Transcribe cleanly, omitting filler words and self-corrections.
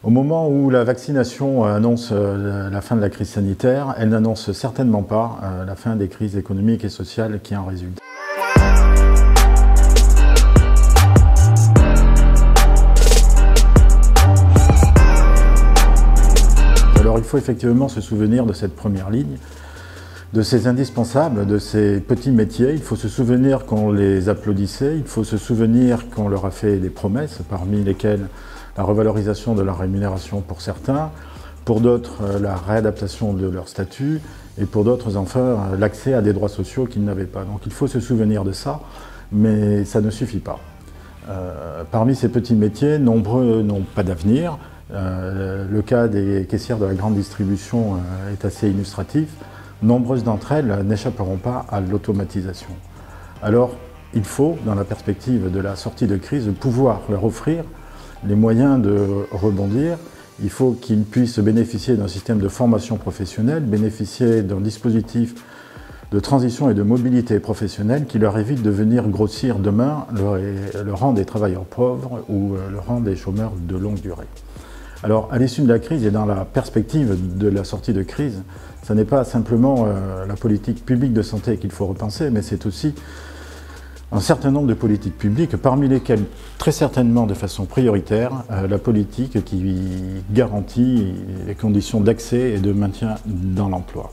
Au moment où la vaccination annonce la fin de la crise sanitaire, elle n'annonce certainement pas la fin des crises économiques et sociales qui en résultent. Alors il faut effectivement se souvenir de cette première ligne, de ces indispensables, de ces petits métiers. Il faut se souvenir qu'on les applaudissait, il faut se souvenir qu'on leur a fait des promesses, parmi lesquelles la revalorisation de leur rémunération pour certains, pour d'autres la réadaptation de leur statut, et pour d'autres enfin l'accès à des droits sociaux qu'ils n'avaient pas. Donc il faut se souvenir de ça, mais ça ne suffit pas. Parmi ces petits métiers, nombreux n'ont pas d'avenir. Le cas des caissières de la grande distribution est assez illustratif. Nombreuses d'entre elles n'échapperont pas à l'automatisation. Alors, il faut, dans la perspective de la sortie de crise, pouvoir leur offrir les moyens de rebondir. Il faut qu'ils puissent bénéficier d'un système de formation professionnelle, bénéficier d'un dispositif de transition et de mobilité professionnelle qui leur évite de venir grossir demain le rang des travailleurs pauvres ou le rang des chômeurs de longue durée. Alors, à l'issue de la crise et dans la perspective de la sortie de crise, ce n'est pas simplement la politique publique de santé qu'il faut repenser, mais c'est aussi un certain nombre de politiques publiques, parmi lesquelles, très certainement de façon prioritaire, la politique qui garantit les conditions d'accès et de maintien dans l'emploi.